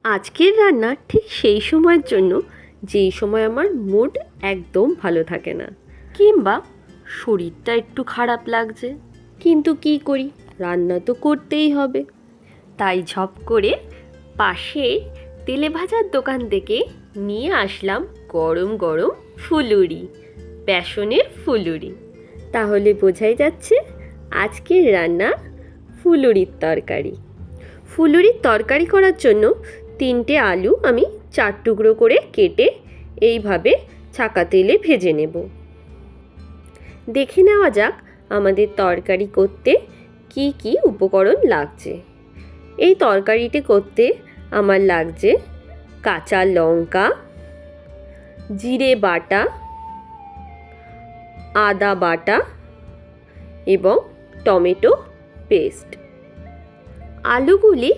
আজকের রান্না ঠিক সেই সময়ের জন্য যেই সময় আমার মুড একদম ভালো থাকে না, কিংবা শরীরটা একটু খারাপ লাগছে, কিন্তু কি করি, রান্না তো করতেই হবে। তাই ঝপ করে পাশে তেলে ভাজার দোকান থেকে নিয়ে আসলাম গরম গরম ফুলুরি, বেসনের ফুলুরি। তাহলে বোঝাই যাচ্ছে আজকের রান্না ফুলুরির তরকারি। ফুলুরির তরকারি করার জন্য 3টে আলু আমি 4 টুকরো করে কেটে এইভাবে ছাকা তেলে ভেজে নেব। দেখে নেওয়া যাক আমাদের তরকারি করতে কি কি উপকরণ লাগছে। এই তরকারিটি করতে আমার লাগছে কাঁচা লঙ্কা, জিরে বাটা, আদা বাটা এবং টমেটো পেস্ট। আলুগুলি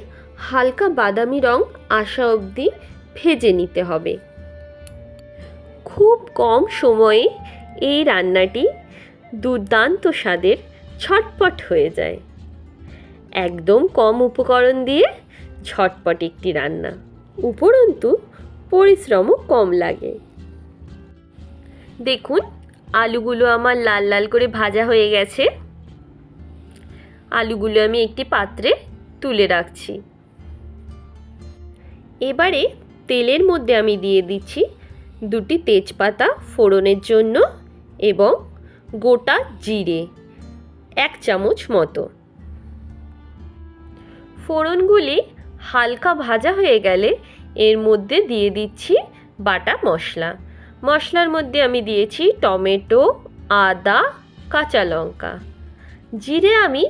হালকা বাদামি রং আসা অবধি ভেজে নিতে হবে। খুব কম সময়ে এই রান্নাটি দুর্দান্ত স্বাদের ঝটপট হয়ে যায়। একদম কম উপকরণ দিয়ে ঝটপট একটি রান্না, উপরন্তু পরিশ্রমও কম লাগে। দেখুন, আলুগুলো আমার লাল লাল করে ভাজা হয়ে গেছে। আলুগুলো আমি একটি পাত্রে তুলে রাখছি। এবারে তেলের মধ্যে আমি দিয়ে দিচ্ছি 2টি তেজপাতা ফোড়নের জন্য এবং গোটা জিরে 1 চামচ মতো। ফোড়নগুলি হালকা ভাজা হয়ে গেলে এর মধ্যে দিয়ে দিচ্ছি বাটা মশলা। মশলার মধ্যে আমি দিয়েছি টমেটো, আদা, কাঁচা লঙ্কা। জিরে আমি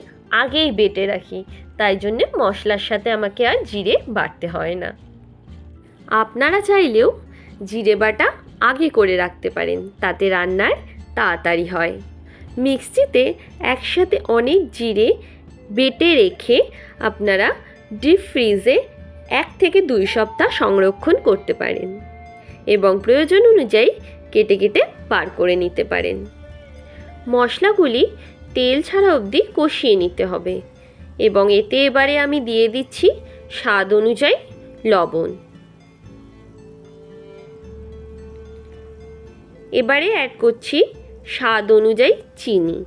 আগেই বেটে রাখি, তাই জন্যে মশলার সাথে আমাকে আর জিরে বাটতে হয় না। আপনারা চাইলেও জিরে বাটা আগে করে রাখতে পারেন, তাতে রান্নার তাড়াতাড়ি হয়। মিক্সিতে একসাথে অনেক জিরে বেটে রেখে আপনারা ডিপ ফ্রিজে 1 থেকে 2 সপ্তাহ সংরক্ষণ করতে পারেন এবং প্রয়োজন অনুযায়ী কেটে কেটে বার করে নিতে পারেন। মশলাগুলি তেল ছাড়া অবধি কষিয়ে নিতে হবে এবং এতে এবারে আমি দিয়ে দিচ্ছি স্বাদ অনুযায়ী লবণ। এবারে অ্যাড করছি স্বাদ অনুযায়ী চিনি।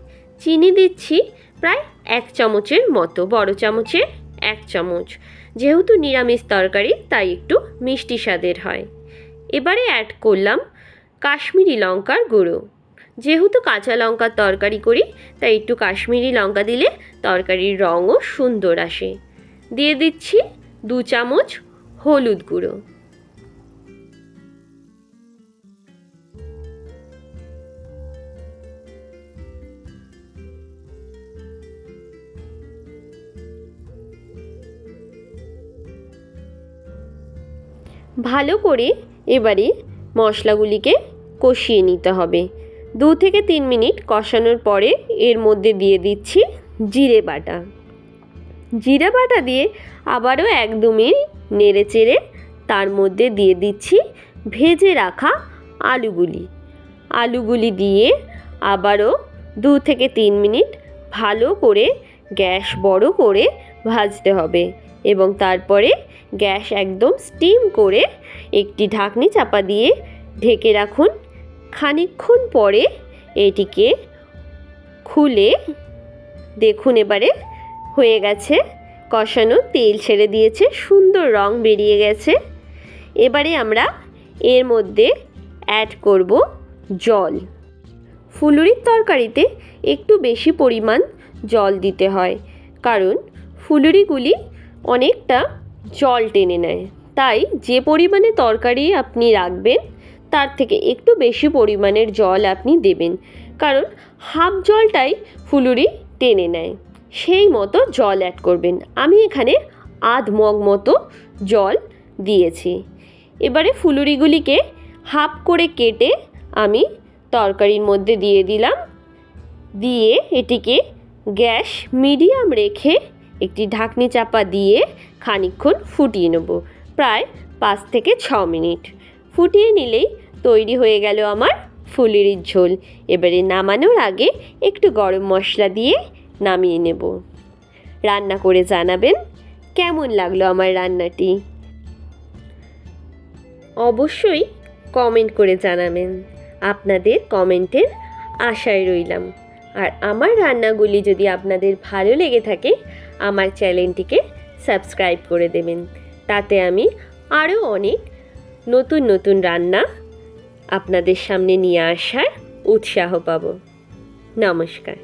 চিনি দিচ্ছি প্রায় 1 চামচের মতো, বড় চামচের 1 চামচ। যেহেতু নিরামিষ তরকারি তাই একটু মিষ্টি স্বাদের হয়। এবারে অ্যাড করলাম কাশ্মীরি লঙ্কার গুঁড়ো। যেহেতু কাঁচা লঙ্কার তরকারি করি তাই একটু কাশ্মীরি লঙ্কা দিলে তরকারির রঙও সুন্দর আসে। দিয়ে দিচ্ছি 2 চামচ হলুদ গুঁড়ো। ভালো করে এবারে মশলাগুলিকে কষিয়ে নিতে হবে। 2 থেকে 3 মিনিট কষানোর পরে এর মধ্যে দিয়ে দিচ্ছি জিরে বাটা। জিরে বাটা দিয়ে আবারও 1-2 মিনিট নেড়ে চেড়ে তার মধ্যে দিয়ে দিচ্ছি ভেজে রাখা আলুগুলি দিয়ে আবারও 2 থেকে 3 মিনিট ভালো করে গ্যাস বড় করে ভাজতে হবে এবং তারপরে গ্যাস একদম স্টিম করে একটি ঢাকনি চাপা দিয়ে ঢেকে রাখুন। খানিকক্ষণ পরে এটিকে খুলে দেখুন, এবারে হয়ে গেছে কষানো, তেল ছেড়ে দিয়েছে, সুন্দর রং বেরিয়ে গেছে। এবারে আমরা এর মধ্যে অ্যাড করব জল। ফুলুরির তরকারিতে একটু বেশি পরিমাণ জল দিতে হয়, কারণ ফুলুরিগুলি অনেকটা জল টেনে নেয়। তাই যে পরিমাণে তরকারি আপনি রাখবেন তার থেকে একটু বেশি পরিমাণের জল আপনি দেবেন, কারণ হাফ জলটাই ফুলুরি টেনে নেয়। সেই মতো জল অ্যাড করবেন। আমি এখানে আধ মগ মতো জল দিয়েছি। এবারে ফুলুরিগুলিকে হাফ করে কেটে আমি তরকারির মধ্যে দিয়ে দিলাম। দিয়ে এটিকে গ্যাস মিডিয়াম রেখে একটি ঢাকনি চাপা দিয়ে খানিকক্ষণ ফুটিয়ে নেব, প্রায় 5 থেকে 6 মিনিট। ফুটিয়ে নিলেই তৈরি হয়ে গেল আমার ফুলুরির ঝোল। এবারে নামানোর আগে একটু গরম মশলা দিয়ে নামিয়ে নেব। রান্না করে জানাবেন কেমন লাগলো আমার রান্নাটি। অবশ্যই কমেন্ট করে জানাবেন। আপনাদের কমেন্টের আশায় রইলাম। আর আমার রান্নাগুলি যদি আপনাদের ভালো লেগে থাকে আমার চ্যানেলটিকে সাবস্ক্রাইব করে দেবেন। তাতে আমি আরও অনেক নতুন নতুন রান্না আপনাদের সামনে নিয়ে আসার উৎসাহ পাব। নমস্কার।